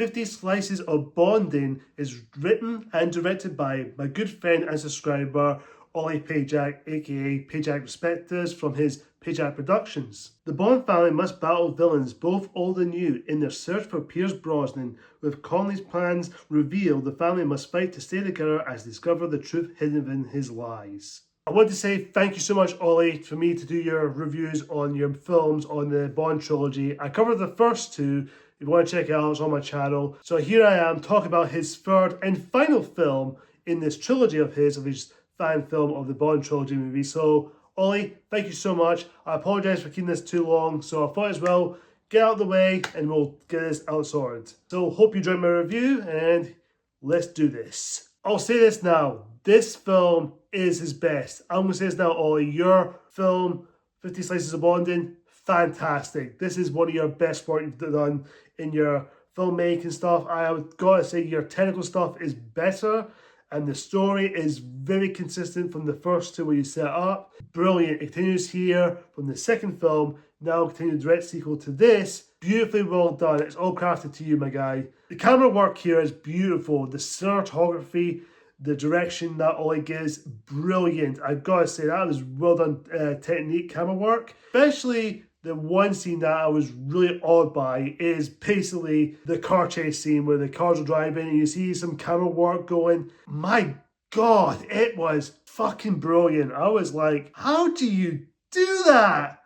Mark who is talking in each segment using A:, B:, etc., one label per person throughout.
A: 50 Slices of Bonding is written and directed by my good friend and subscriber, Ollie Pajak, aka Pajak Respectors, from his Pajak Productions. The Bond family must battle villains, both old and new, in their search for Pierce Brosnan. With Connery's plans revealed, the family must fight to stay together as they discover the truth hidden in his lies. I want to say thank you so much, Ollie, for me to do your reviews on your films on the Bond trilogy. I covered the first two. If you want to check it out, it's on my channel. So here I am talking about his third and final film in this trilogy of his fan film of the Bond trilogy movie. So, Ollie, thank you so much. I apologise for keeping this too long, so I thought as well, get out of the way and we'll get this out sorted. So, hope you enjoyed my review and let's do this. I'll say this now, this film is his best. I'm going to say this now, Ollie, your film, 50 Slices of Bonding, fantastic. This is one of your best work you've done in your filmmaking stuff. I have got to say your technical stuff is better and the story is very consistent from the first two where you set up. Brilliant. It continues here from the second film, now continuing direct sequel to this. Beautifully well done. It's all crafted to you, my guy. The camera work here is beautiful. The cinematography, the direction that Ollie gives, brilliant. I've got to say that was well done technique, camera work. Especially the one scene that I was really awed by is basically the car chase scene where the cars are driving and you see some camera work going. My God, it was fucking brilliant. I was like, how do you do that?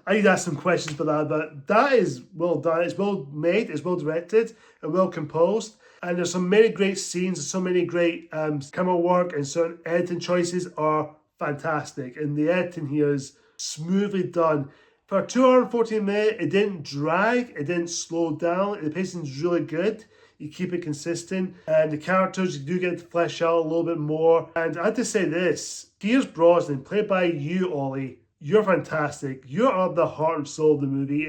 A: I need to ask some questions for that, but that is well done. It's well made, it's well directed, and well composed. And there's so many great scenes, so many great camera work, and certain editing choices are fantastic. And the editing here is smoothly done. For a 214 minute, it didn't drag, it didn't slow down. The pacing's really good. You keep it consistent. And the characters, you do get to flesh out a little bit more. And I had to say this, Pierce Brosnan, played by you, Ollie, you're fantastic. You are the heart and soul of the movie.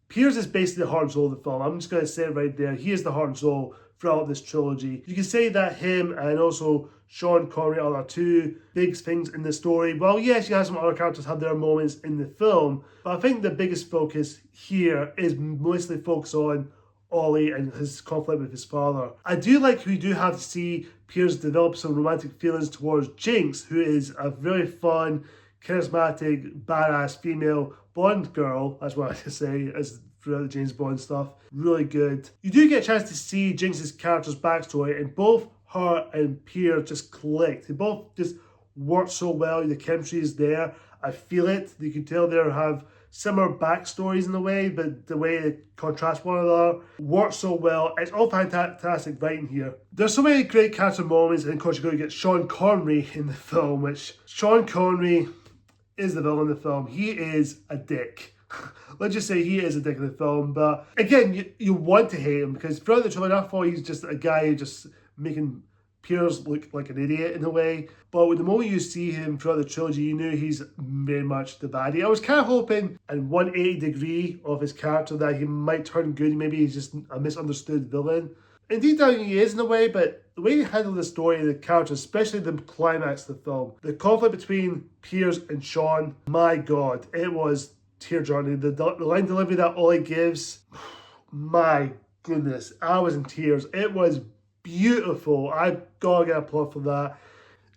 A: Pierce is basically the heart and soul of the film. I'm just going to say it right there. He is the heart and soul throughout this trilogy. You can say that him and also Sean Connery are the two big things in the story. Well, yes, you have some other characters have their moments in the film, but I think the biggest focus here is mostly focused on Ollie and his conflict with his father. I do like we do have to see Pierce develop some romantic feelings towards Jinx, who is a very fun, charismatic, badass female Bond girl, that's what I have to say, as throughout the James Bond stuff. Really good. You do get a chance to see Jinx's character's backstory, and both her and Pierce just clicked. They both just work so well. The chemistry is there. I feel it. You can tell they have similar backstories in a way, but the way they contrast one another works so well. It's all fantastic writing here. There's so many great character moments, and of course you're going to get Sean Connery in the film, which Sean Connery is the villain in the film. He is a dick. Let's just say he is a dick in the film, but again, you want to hate him because throughout the trilogy, I thought he's just a guy just making Pierce look like an idiot in a way. But with the moment you see him throughout the trilogy, you knew he's very much the baddie. I was kind of hoping in 180 degree of his character that he might turn good. Maybe he's just a misunderstood villain. Indeed, he is in a way, but the way he handled the story and the characters, especially the climax of the film, the conflict between Pierce and Sean, my God, it was tear-jerking. The line delivery that Ollie gives, my goodness, I was in tears. It was beautiful. I gotta get applaud for that.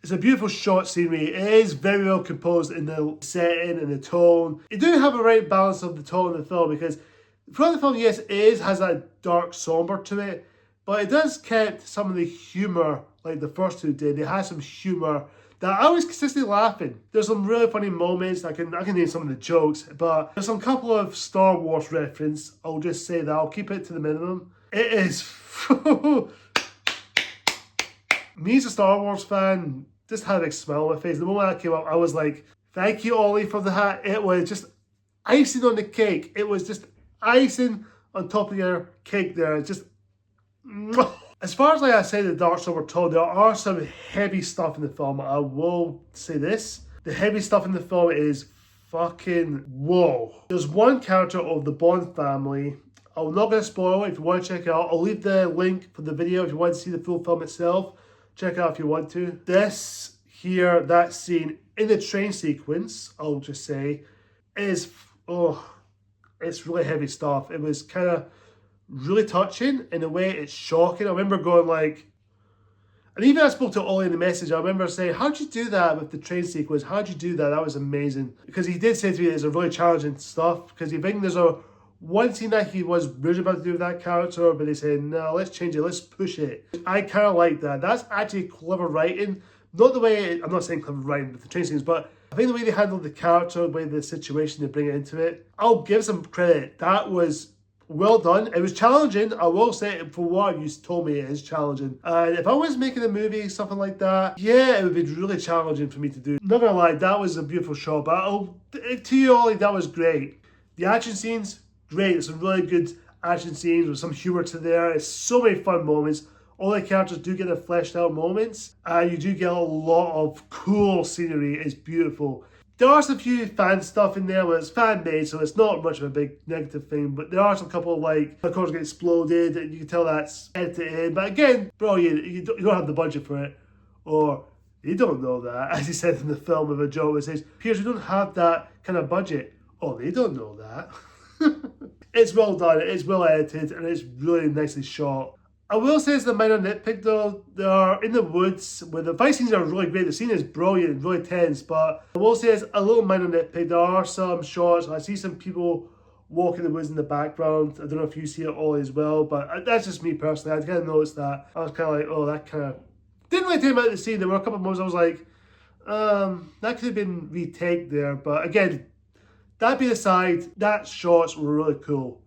A: It's a beautiful shot scenery. It is very well composed in the setting and the tone. You do have a right balance of the tone of the film because throughout the film, yes, it has that dark somber to it, but it does keep some of the humour like the first two did. It has some humour that I was consistently laughing. There's some really funny moments. I can name some of the jokes, but there's some couple of Star Wars reference. I'll just say that. I'll keep it to the minimum. It is... Me as a Star Wars fan, just had a big smile on my face. The moment that came up, I was like, thank you, Ollie, for the hat. It was just icing on the cake. It was just icing on top of your cake there. It's just... As far as like I say, the dark somber tone, there are some heavy stuff in the film. I will say this. The heavy stuff in the film is fucking whoa. There's one character of the Bond family. I'm not going to spoil it if you want to check it out. I'll leave the link for the video if you want to see the full film itself. Check it out if you want to. This here, that scene in the train sequence, I'll just say, is, oh, it's really heavy stuff. It was kind of really touching in a way. It's shocking. I remember going like, and even I spoke to Ollie in the message, I remember saying, how'd you do that with the train sequence? How'd you do that? That was amazing. Because he did say to me it's a really challenging stuff, because you think there's a one scene that he was really about to do with that character, but they said, no, let's change it, let's push it. I kind of like that. That's actually clever writing. Not the way, I'm not saying clever writing with the train scenes, but I think the way they handled the character, the way the situation, they bring it into it, I'll give some credit. That was well done. It was challenging. I will say, for what you told me, it is challenging. And if I was making a movie, something like that, yeah, it would be really challenging for me to do. Not gonna lie, that was a beautiful shot. But to you, Ollie, that was great. The action scenes, great. It's some really good action scenes with some humor to there. It's so many fun moments. All the characters do get their fleshed out moments. And you do get a lot of cool scenery. It's beautiful. There are some few fan stuff in there, but it's fan made, so it's not much of a big negative thing. But there are some couple like the cars get exploded, and you can tell that's edited in. But again, brilliant. You don't have the budget for it, or you don't know that, as he said in the film with a joke. It says, "Pierce, we don't have that kind of budget." Oh, they don't know that. It's well done. It's well edited, and it's really nicely shot. I will say it's the minor nitpick though. They are in the woods where the fight scenes are really great. The scene is brilliant, really tense, but I will say it's a little minor nitpick. There are some shots. I see some people walking the woods in the background. I don't know if you see it all as well, but that's just me personally. I kind of noticed that. I was kind of like, oh, that kind of didn't really take me out of the scene. There were a couple of moments I was like, that could have been retaked there. But again, that being aside, that shots were really cool.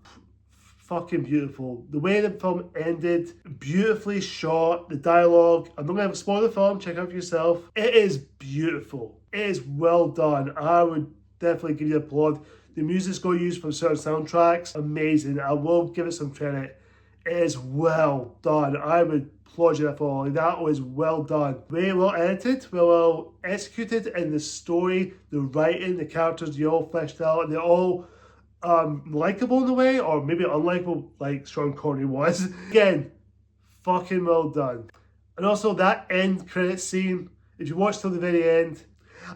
A: Fucking beautiful. The way the film ended, beautifully shot. The dialogue, I'm not going to spoil the film, check it out for yourself. It is beautiful. It is well done. I would definitely give you an applaud. The music's going to use from certain soundtracks, amazing. I will give it some credit. It is well done. I would applaud you for it. That was well done. Very well edited, well executed in the story, the writing, the characters, they're all fleshed out, and they're all likable in a way, or maybe unlikable like Sean Connery was. Again, fucking well done. And also that end credit scene, if you watch till the very end,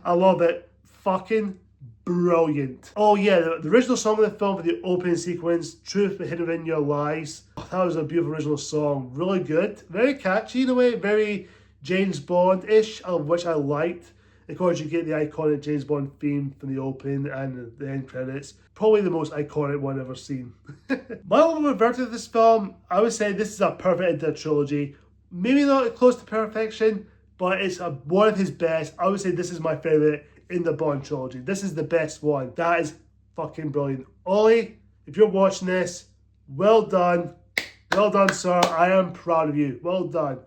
A: I love it. Fucking brilliant. Oh yeah, the original song of the film for the opening sequence, Truth But Hidden Within Your Lies. Oh, that was a beautiful original song. Really good. Very catchy in a way, very James Bond-ish, which I liked. Of course, you get the iconic James Bond theme from the opening and the end credits. Probably the most iconic one ever seen. My overall verdict of this film, I would say this is a perfect end to a trilogy. Maybe not close to perfection, but it's one of his best. I would say this is my favourite in the Bond trilogy. This is the best one. That is fucking brilliant. Ollie, if you're watching this, well done. Well done, sir. I am proud of you. Well done.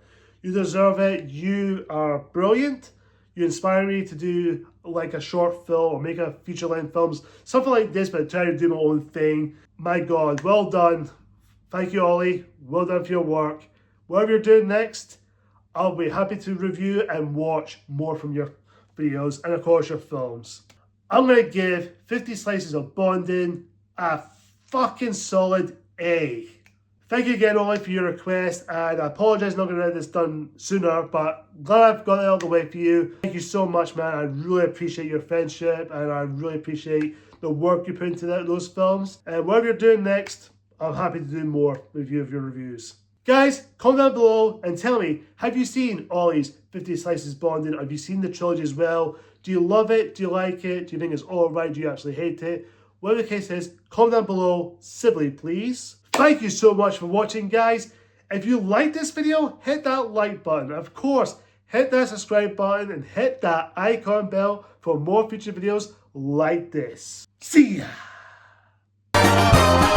A: You deserve it. You are brilliant. You inspire me to do like a short film or make a feature-length films, something like this, but try to do my own thing. My God, well done. Thank you, Ollie. Well done for your work. Whatever you're doing next, I'll be happy to review and watch more from your videos and of course your films. I'm going to give 50 Slices of Bonding a fucking solid A. Thank you again, Ollie, for your request, and I apologise not going to get this done sooner, but glad I've got it out of the way for you. Thank you so much, man. I really appreciate your friendship, and I really appreciate the work you put into those films. And whatever you're doing next, I'm happy to do more review of your reviews. Guys, comment down below and tell me, have you seen Ollie's 50 Slices Bonding? Have you seen the trilogy as well? Do you love it? Do you like it? Do you think it's alright? Do you actually hate it? Whatever the case is, comment down below civilly, please. Thank you so much for watching, guys. If you like this video, hit that like button. Of course, hit that subscribe button and hit that icon bell for more future videos like this. See ya!